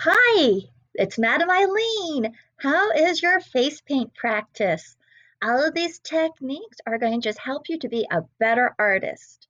Hi, it's Madam Eileen. How is your face paint practice? All of these techniques are going to just help you to be a better artist.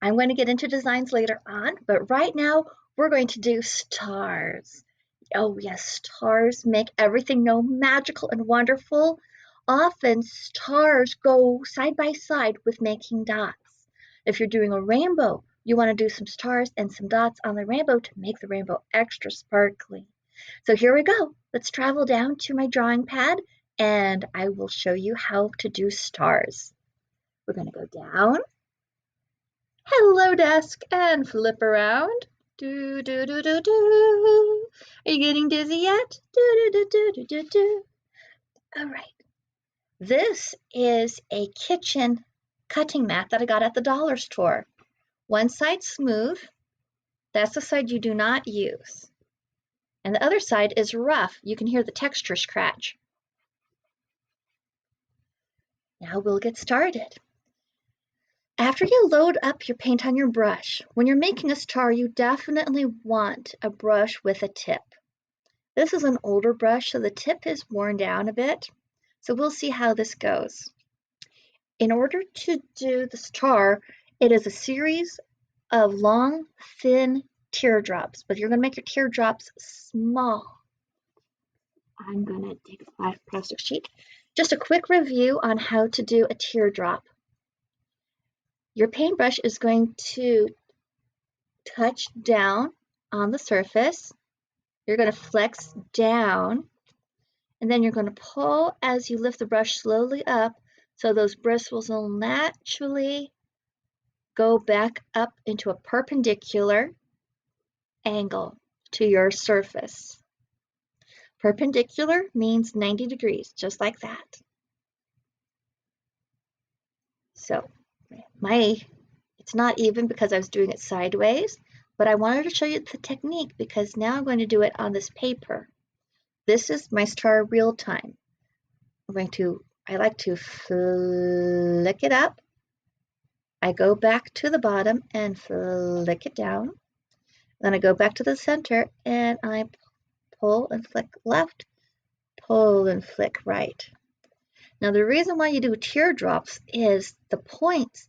I'm going to get into designs later on, but right now we're going to do stars. Oh, yes, stars make everything magical and wonderful. Often stars go side by side with making dots. If you're doing a rainbow, you want to do some stars and some dots on the rainbow to make the rainbow extra sparkly. So here we go. Let's travel down to my drawing pad and I will show you how to do stars. We're going to go down. Hello, desk, and flip around. Do, do, do, do, do. Are you getting dizzy yet? Do, do, do, do, do, do. All right. This is a kitchen cutting mat that I got at the dollar store. One side smooth. That's the side you do not use. And the other side is rough. You can hear the texture scratch. Now we'll get started. After you load up your paint on your brush, when you're making a star, you definitely want a brush with a tip. This is an older brush, so the tip is worn down a bit. So we'll see how this goes. In order to do the star, it is a series of long, thin teardrops, but you're going to make your teardrops small. I'm going to take a flat plastic sheet. Just a quick review on how to do a teardrop. Your paintbrush is going to touch down on the surface. You're going to flex down, and then you're going to pull as you lift the brush slowly up so those bristles will naturally go back up into a perpendicular angle to your surface. Perpendicular means 90 degrees, just like that. So it's not even because I was doing it sideways, but I wanted to show you the technique because now I'm going to do it on this paper. This is my star real time. I like to flick it up. I go back to the bottom and flick it down. Then I go back to the center and I pull and flick left, pull and flick right. Now the reason why you do teardrops is the points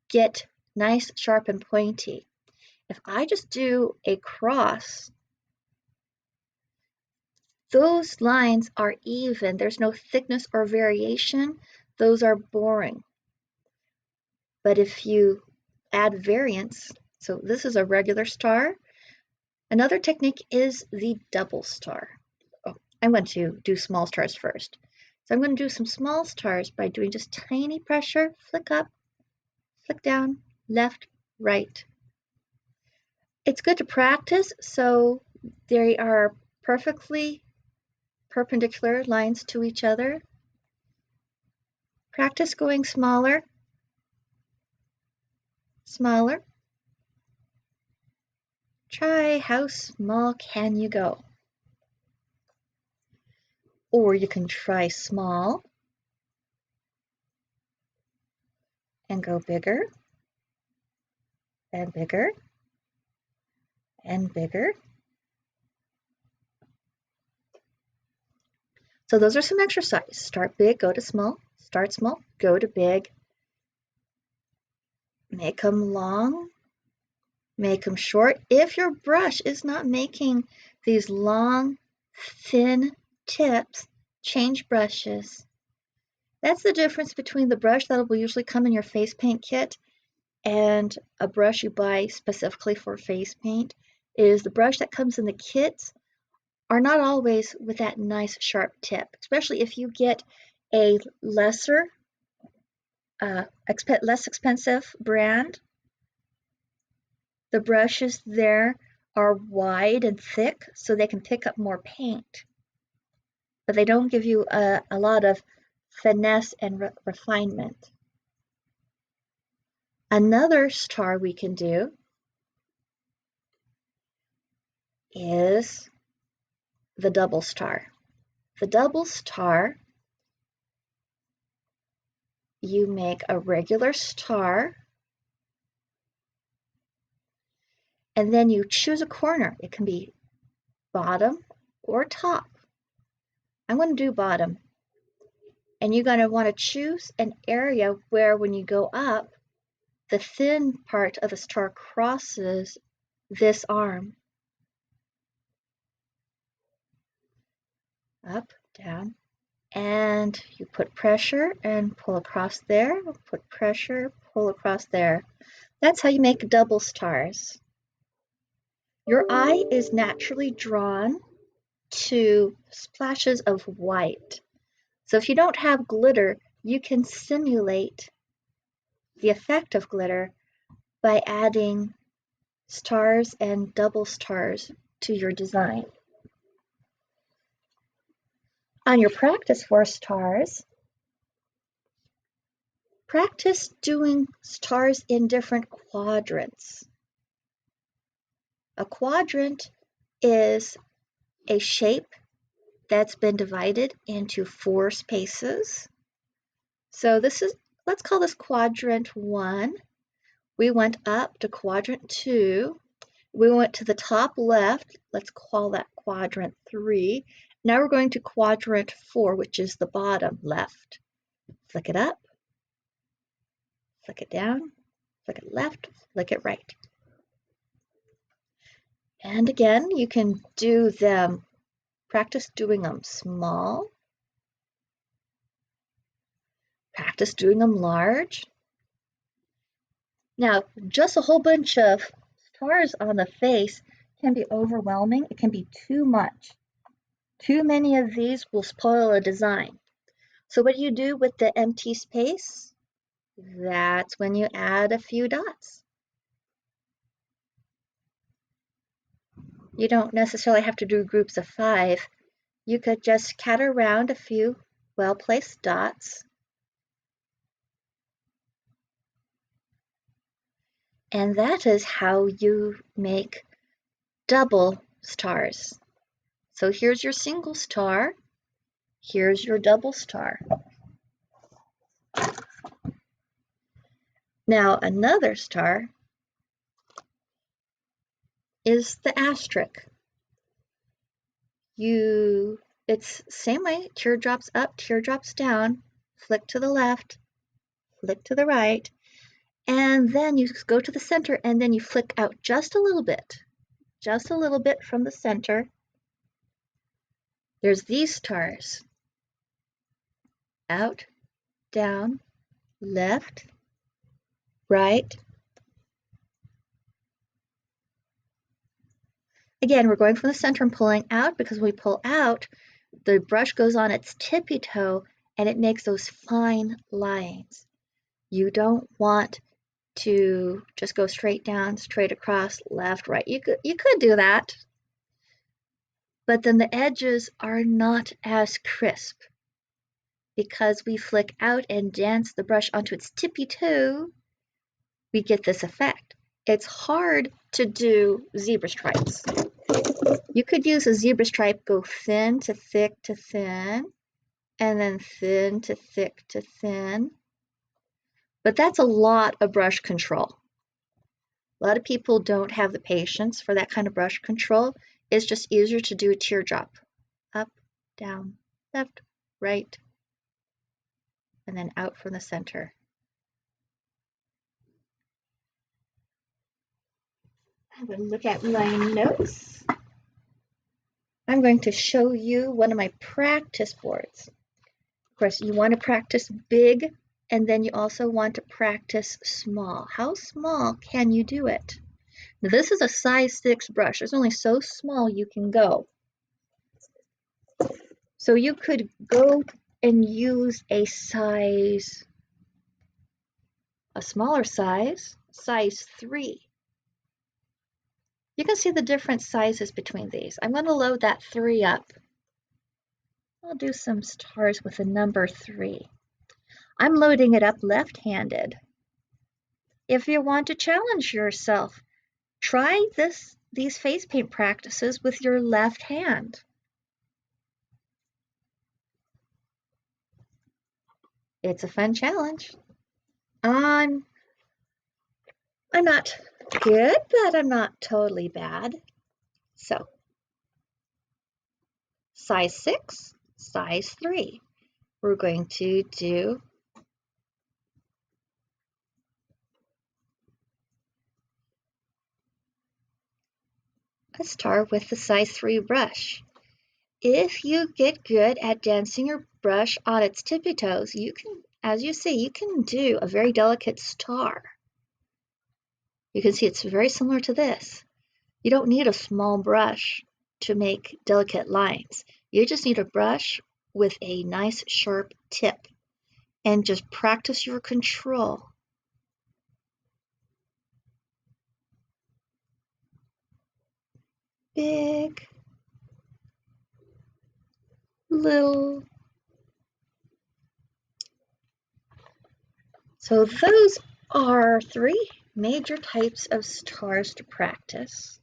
get nice, sharp, and pointy. If I just do a cross, those lines are even. There's no thickness or variation. Those are boring. But if you add variance, so this is a regular star. Another technique is the double star. Oh, I'm going to do small stars first. So I'm going to do some small stars by doing just tiny pressure, flick up, flick down, left, right. It's good to practice so they are perfectly perpendicular lines to each other. Practice going smaller, smaller. Try how small can you go. Or you can try small and go bigger and bigger and bigger. So those are some exercises. Start big, go to small. Start small, go to big. Make them long, make them short. If your brush is not making these long, thin tips, change brushes. That's the difference between the brush that will usually come in your face paint kit and a brush you buy specifically for face paint. Is the brush that comes in the kits are not always with that nice sharp tip, especially if you get a less expensive brand. The brushes there are wide and thick so they can pick up more paint, but they don't give you a lot of finesse and refinement. Another star we can do is the double star. The double star, you make a regular star and then you choose a corner. It can be bottom or top. I'm going to do bottom. And you're going to want to choose an area where when you go up, the thin part of the star crosses this arm. Up, down, and you put pressure and pull across there, put pressure, pull across there. That's how you make double stars. Your eye is naturally drawn to splashes of white. So if you don't have glitter, you can simulate the effect of glitter by adding stars and double stars to your design. On your practice for stars, practice doing stars in different quadrants. A quadrant is a shape that's been divided into 4 spaces. So let's call this quadrant 1. We went up to quadrant 2. We went to the top left. Let's call that quadrant 3. Now we're going to quadrant 4, which is the bottom left. Flick it up, flick it down, flick it left, flick it right. And again, you can do them, practice doing them small, practice doing them large. Now, just a whole bunch of stars on the face can be overwhelming. It can be too much. Too many of these will spoil a design. So what do you do with the empty space? That's when you add a few dots. You don't necessarily have to do groups of 5. You could just scatter around a few well-placed dots. And that is how you make double stars. So here's your single star. Here's your double star. Now another star is the asterisk. It's same way, teardrops up, teardrops down, flick to the left, flick to the right, and then you go to the center and then you flick out just a little bit from the center. There's these stars. Out, down, left, right. Again, we're going from the center and pulling out because when we pull out, the brush goes on its tippy toe and it makes those fine lines. You don't want to just go straight down, straight across, left, right. You could do that, but then the edges are not as crisp because we flick out and dance the brush onto its tippy toe. We get this effect. It's hard to do zebra stripes. You could use a zebra stripe, go thin to thick to thin, and then thin to thick to thin. But that's a lot of brush control. A lot of people don't have the patience for that kind of brush control. It's just easier to do a teardrop. Up, down, left, right, and then out from the center. I'm going to look at my notes. I'm going to show you one of my practice boards. Of course, you want to practice big, and then you also want to practice small. How small can you do it? Now, this is a size 6 brush. There's only so small you can go. So you could go and use a smaller size, size 3. You can see the different sizes between these. I'm going to load that 3 up. I'll do some stars with the number 3. I'm loading it up left-handed. If you want to challenge yourself, try these face paint practices with your left hand. It's a fun challenge. I'm not good, but I'm not totally bad. So size 6, size 3. We're going to do a star with the size 3 brush. If you get good at dancing your brush on its tippy toes, you can, as you see, you can do a very delicate star. You can see it's very similar to this. You don't need a small brush to make delicate lines. You just need a brush with a nice sharp tip and just practice your control. Big, little. So those are 3 major types of stars to practice.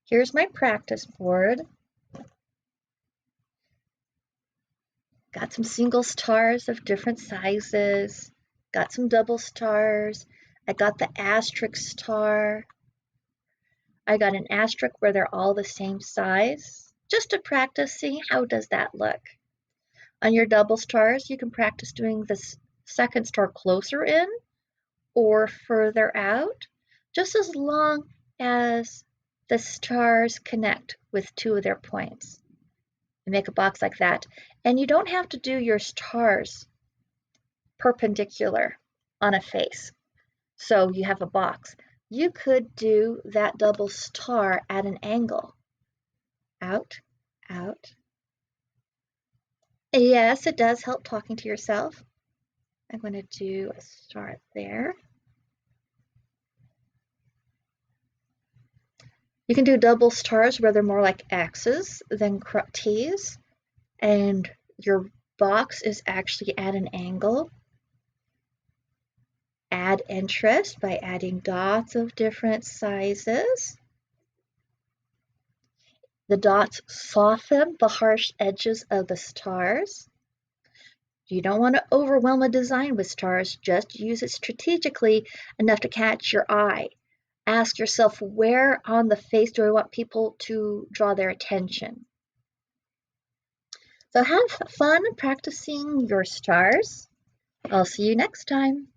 Here's my practice board. Got some single stars of different sizes. Got some double stars. I got the asterisk star. I got an asterisk where they're all the same size. Just to practice, see how does that look. On your double stars, you can practice doing this second star closer in or further out, just as long as the stars connect with 2 of their points. You make a box like that, and you don't have to do your stars perpendicular on a face. So you have a box. You could do that double star at an angle. Out, out. Yes, it does help talking to yourself. I'm going to do a star there. You can do double stars where they're more like X's than T's, and your box is actually at an angle. Add interest by adding dots of different sizes. The dots soften the harsh edges of the stars. You don't want to overwhelm a design with stars, just use it strategically enough to catch your eye. Ask yourself, where on the face do I want people to draw their attention? So have fun practicing your stars. I'll see you next time.